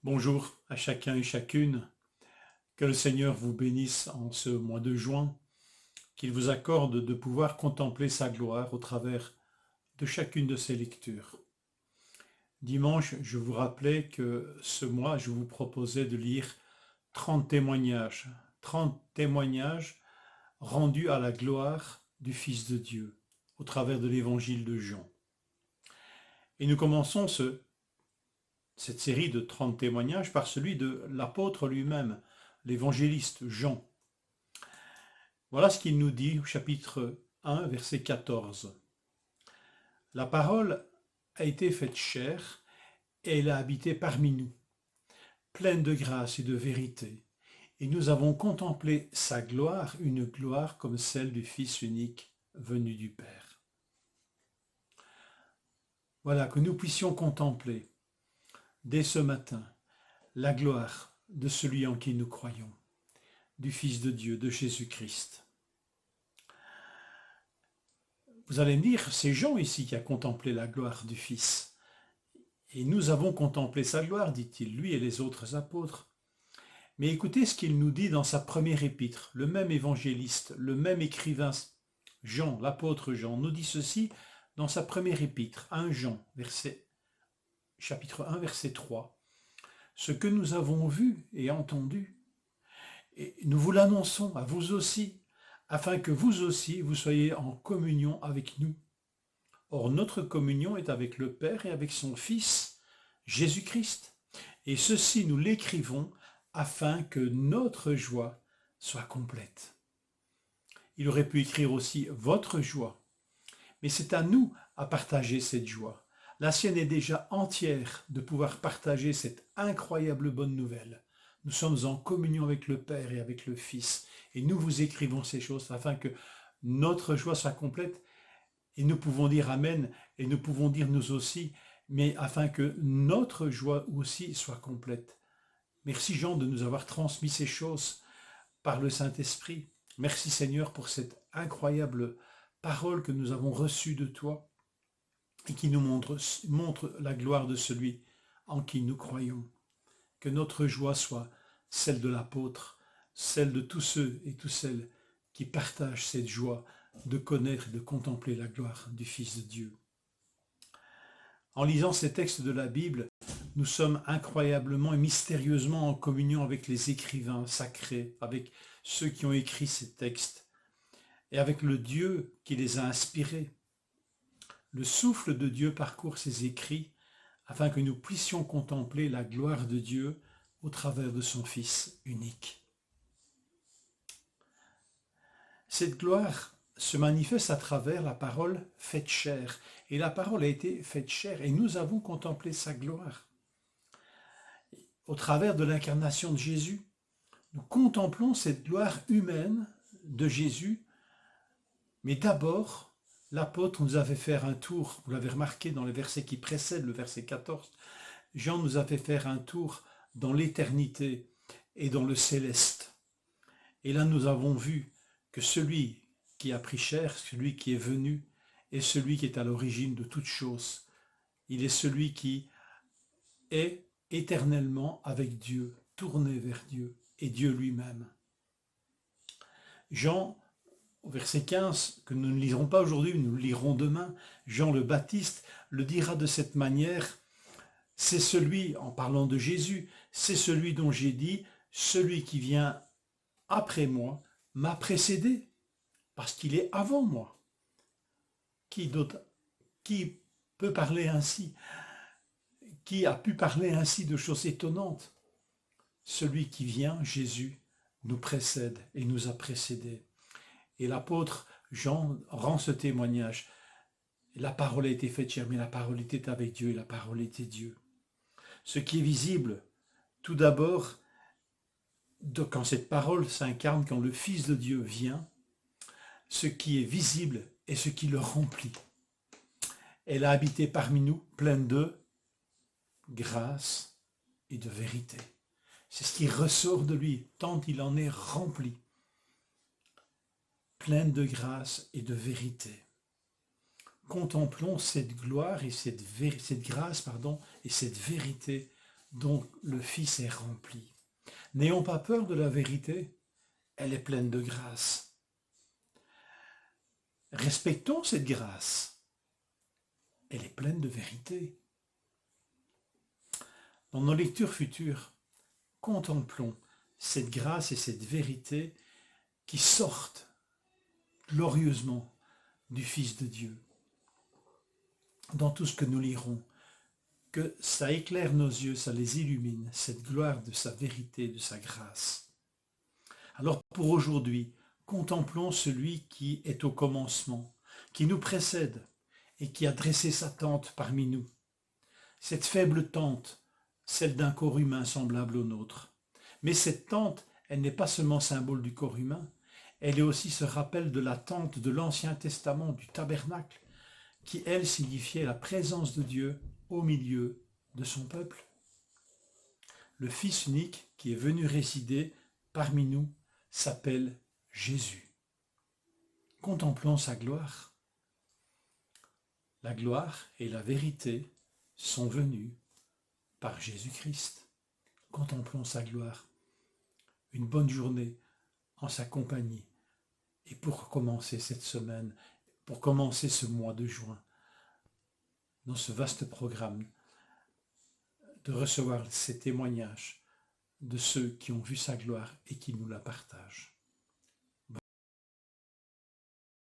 Bonjour à chacun et chacune. Que le Seigneur vous bénisse en ce mois de juin, qu'il vous accorde de pouvoir contempler sa gloire au travers de chacune de ses lectures. Dimanche, je vous rappelais que ce mois, je vous proposais de lire 30 témoignages rendus à la gloire du Fils de Dieu au travers de l'évangile de Jean. Et nous commençons cette série de 30 témoignages par celui de l'apôtre lui-même, l'évangéliste Jean. Voilà ce qu'il nous dit au chapitre 1, verset 14. La parole a été faite chair et elle a habité parmi nous, pleine de grâce et de vérité. Et nous avons contemplé sa gloire, une gloire comme celle du Fils unique venu du Père. Voilà, que nous puissions contempler dès ce matin la gloire de celui en qui nous croyons, du Fils de Dieu, de Jésus-Christ. Vous allez me dire, c'est Jean ici qui a contemplé la gloire du Fils. Et nous avons contemplé sa gloire, dit-il, lui et les autres apôtres. Mais écoutez ce qu'il nous dit dans sa première épître. Le même évangéliste, le même écrivain, Jean, l'apôtre Jean, nous dit ceci dans sa première épître, 1 Jean, chapitre 1, verset 3. Ce que nous avons vu et entendu, et nous vous l'annonçons à vous aussi, afin que vous aussi, vous soyez en communion avec nous. Or, notre communion est avec le Père et avec son Fils, Jésus-Christ. Et ceci, nous l'écrivons afin que notre joie soit complète. Il aurait pu écrire aussi votre joie, mais c'est à nous à partager cette joie. La sienne est déjà entière de pouvoir partager cette incroyable bonne nouvelle. Nous sommes en communion avec le Père et avec le Fils. Et nous vous écrivons ces choses afin que notre joie soit complète. Et nous pouvons dire Amen, et nous pouvons dire nous aussi, mais afin que notre joie aussi soit complète. Merci Jean de nous avoir transmis ces choses par le Saint-Esprit. Merci Seigneur pour cette incroyable parole que nous avons reçue de toi et qui nous montre la gloire de celui en qui nous croyons. Que notre joie soit celle de l'apôtre, celle de tous ceux et toutes celles qui partagent cette joie de connaître et de contempler la gloire du Fils de Dieu. En lisant ces textes de la Bible, nous sommes incroyablement et mystérieusement en communion avec les écrivains sacrés, avec ceux qui ont écrit ces textes, et avec le Dieu qui les a inspirés. Le souffle de Dieu parcourt ces écrits afin que nous puissions contempler la gloire de Dieu au travers de son Fils unique. Cette gloire se manifeste à travers la parole faite chair. Et la parole a été faite chair et nous avons contemplé sa gloire. Au travers de l'incarnation de Jésus, nous contemplons cette gloire humaine de Jésus, mais d'abord, l'apôtre nous avait fait un tour, vous l'avez remarqué dans les versets qui précèdent le verset 14, Jean nous a fait faire un tour dans l'éternité et dans le céleste. Et là, nous avons vu que celui qui a pris chair, celui qui est venu, est celui qui est à l'origine de toutes choses. Il est celui qui est éternellement avec Dieu, tourné vers Dieu et Dieu lui-même. Jean, au verset 15, que nous ne lirons pas aujourd'hui, nous le lirons demain, Jean le Baptiste le dira de cette manière, c'est celui, en parlant de Jésus, c'est celui dont j'ai dit, celui qui vient après moi m'a précédé, parce qu'il est avant moi. Qui peut parler ainsi? Qui a pu parler ainsi de choses étonnantes? Celui qui vient, Jésus, nous précède et nous a précédés. Et l'apôtre Jean rend ce témoignage. La parole a été faite chair, mais la parole était avec Dieu et la parole était Dieu. Ce qui est visible, tout d'abord, quand cette parole s'incarne, quand le Fils de Dieu vient, ce qui est visible est ce qui le remplit. Elle a habité parmi nous, pleine de grâce et de vérité. C'est ce qui ressort de lui, tant il en est rempli. Pleine de grâce et de vérité. Contemplons cette gloire et cette grâce et cette vérité dont le Fils est rempli. N'ayons pas peur de la vérité, elle est pleine de grâce. Respectons cette grâce, elle est pleine de vérité. Dans nos lectures futures, contemplons cette grâce et cette vérité qui sortent glorieusement du Fils de Dieu. Dans tout ce que nous lirons, que ça éclaire nos yeux, ça les illumine, cette gloire de sa vérité, de sa grâce. Alors pour aujourd'hui, contemplons celui qui est au commencement, qui nous précède et qui a dressé sa tente parmi nous. Cette faible tente, celle d'un corps humain semblable au nôtre. Mais cette tente, elle n'est pas seulement symbole du corps humain, elle est aussi ce rappel de la tente de l'Ancien Testament, du tabernacle, qui, elle, signifiait la présence de Dieu au milieu de son peuple. Le Fils unique qui est venu résider parmi nous s'appelle Jésus. Contemplons sa gloire. La gloire et la vérité sont venues par Jésus-Christ. Contemplons sa gloire. Une bonne journée en sa compagnie. Et pour commencer cette semaine, pour commencer ce mois de juin, dans ce vaste programme, de recevoir ces témoignages de ceux qui ont vu sa gloire et qui nous la partagent.